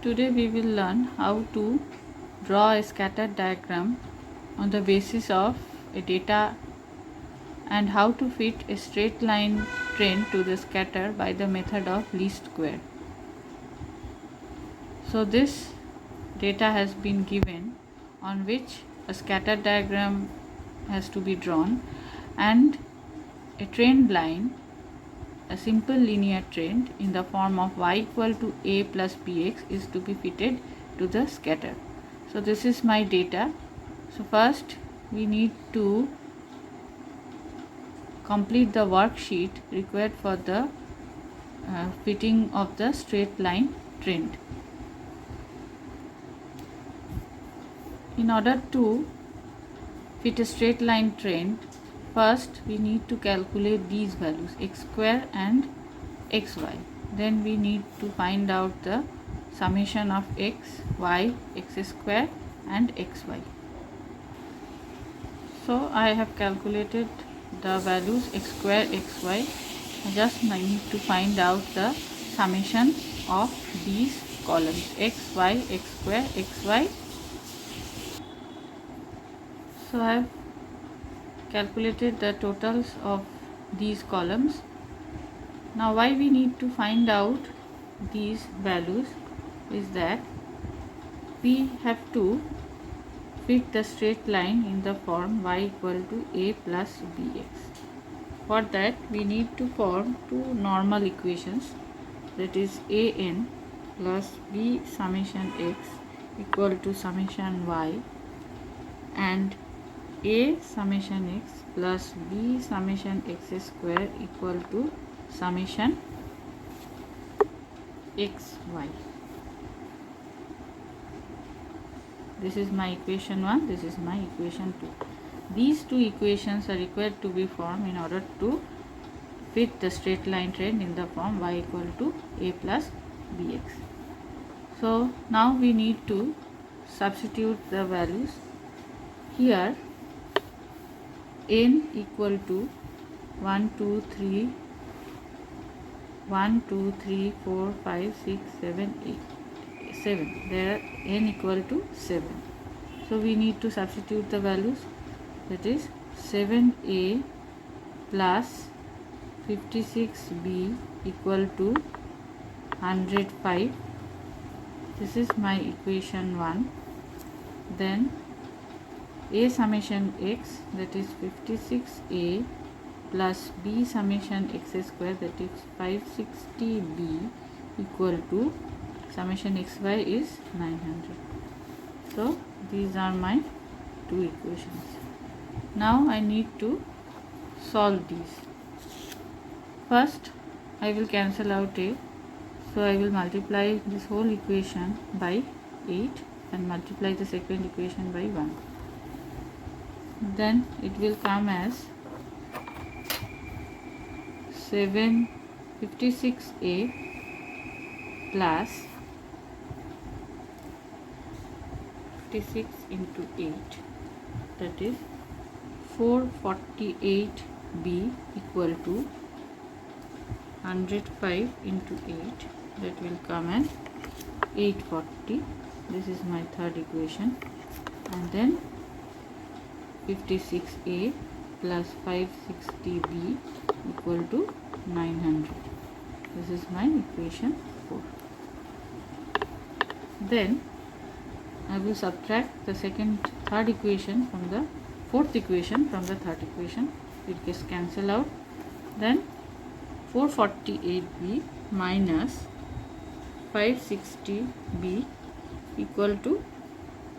Today we will learn how to draw a scatter diagram on the basis of a data and how to fit a straight line trend to the scatter by the method of least square. So this data has been given on which a scatter diagram has to be drawn and a trend line, a simple linear trend in the form of y equal to a plus bx is to be fitted to the scatter. So this is my data. So first we need to complete the worksheet required for the fitting of the straight line trend. In order to fit a straight line trend, first we need to calculate these values x square and xy. Then we need to find out the summation of x, y, x square and xy. So I have calculated the values x square, xy. I need to find out the summation of these columns x, y, x square, xy. So I have calculated the totals of these columns. Now why we need to find out these values is that we have to fit the straight line in the form y equal to a plus bx. For that we need to form two normal equations, that is an plus b summation x equal to summation y and a summation x plus b summation x square equal to summation xy. This is my equation 1, this is my equation 2. These two equations are required to be formed in order to fit the straight line trend in the form y equal to a plus bx. So now we need to substitute the values. Here n equal to 1, 2, 3, 4, 5, 6, 7, 8, 7. There are n equal to 7. So we need to substitute the values, that is 7a plus 56b equal to 105. This is my equation 1. Then a summation x, that is 56a plus b summation x square, that is 560b equal to summation xy is 900. So these are my two equations. Now I need to solve these. First I will cancel out a, so I will multiply this whole equation by 8 and multiply the second equation by 1. Then it will come as 756a plus 56 into 8, that is 448b equal to 105 into 8, that will come as 840. This is my third equation. And then 56a plus 560b equal to 900. This is my equation 4. Then I will subtract the third equation from the fourth equation from the third equation. It gets cancelled out. Then 448b minus 560b equal to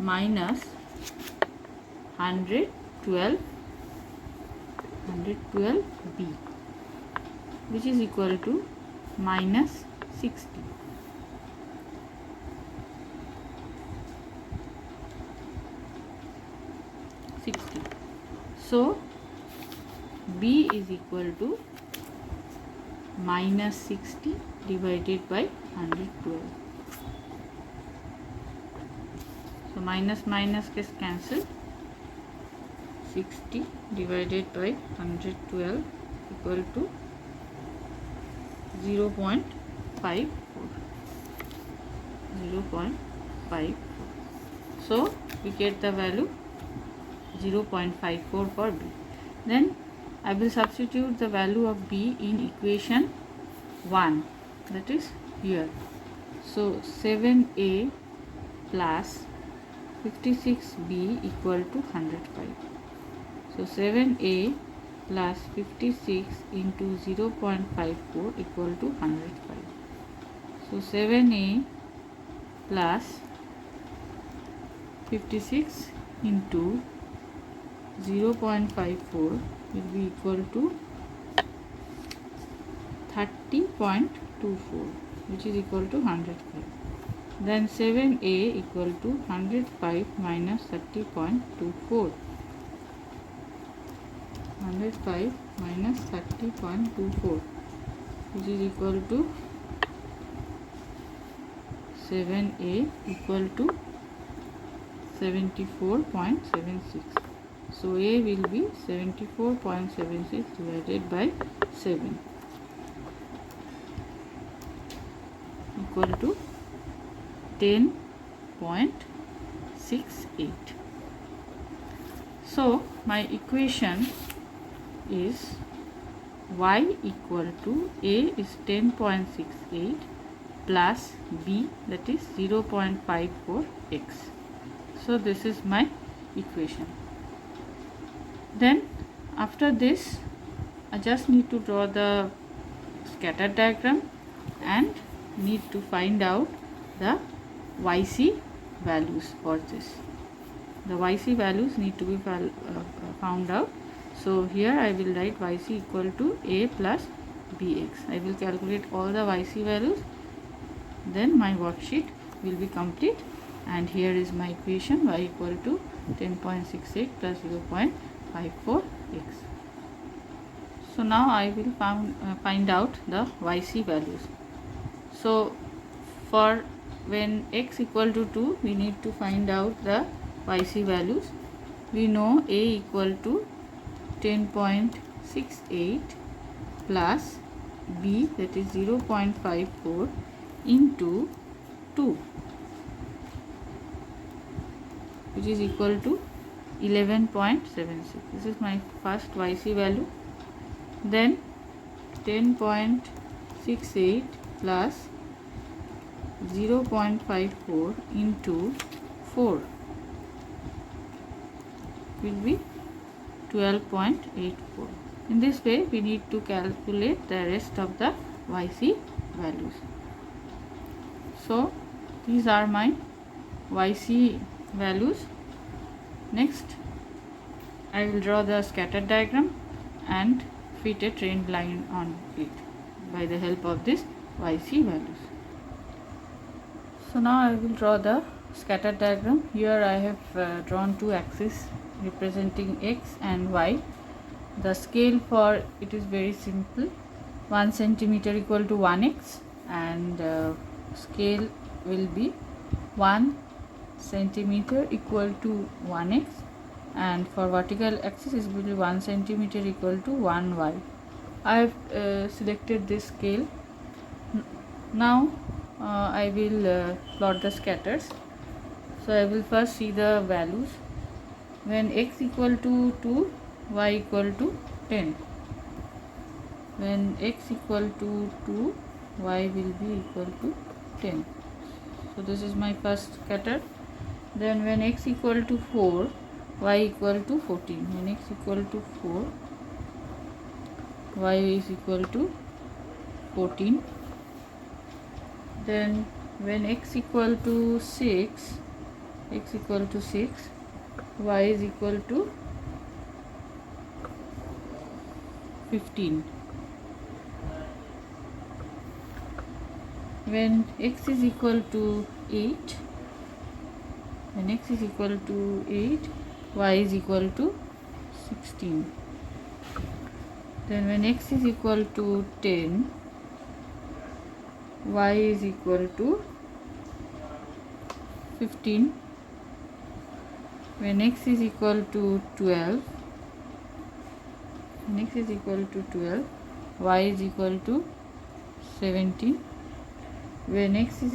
minus 112b, which is equal to minus 60. So b is equal to minus 60 divided by 112. So minus minus gets cancelled. 60 divided by 112 equal to 0.54. 0.5. So we get the value 0.54 for B. Then I will substitute the value of B in equation 1, that is here. So 7A plus 56B equal to 105. So 7A plus 56 into 0.54 equal to 105. So 7A plus 56 into 0.54 will be equal to 30.24, which is equal to 105. Then 7A equal to 105 minus 30.24. 105 minus 30.24, which is equal to 7A equal to 74.76. So A will be 74.76 divided by 7 equal to 10.68. So my equation is y equal to A is 10.68 plus B, that is 0.54x. So this is my equation. Then after this I just need to draw the scatter diagram and need to find out the YC values for this. The YC values need to be found out. So here I will write YC equal to A plus BX. I will calculate all the YC values, then my worksheet will be complete, and here is my equation y equal to 10.68 plus 0.54x. So now I will find out the YC values. So for when x equal to 2, we need to find out the YC values. We know A equal to 10.68 plus B, that is 0.54 into 2, which is equal to 11.76. This is my first YC value. Then 10.68 plus 0.54 into 4 will be 12.84. In this way we need to calculate the rest of the YC values. So these are my YC values. Next I will draw the scatter diagram and fit a trend line on it by the help of this YC values. So now I will draw the scatter diagram. Here I have drawn two axes representing x and y. The scale for it is very simple. 1 centimeter equal to 1x, and scale will be 1 centimeter equal to 1x, and for vertical axis it will be 1 centimeter equal to 1y. I have selected this scale. Now I will plot the scatters. So I will first see the values. When x equal to 2, y equal to 10. When x equal to 2, y will be equal to 10. So this is my first scatter. Then when x equal to 4, y equal to 14. When x equal to 4, y is equal to 14. Then when x equal to 6, y is equal to 15. When x is equal to 8, y is equal to 16. Then when x is equal to 10, y is equal to 15. When x is equal to 12, y is equal to 17. When x is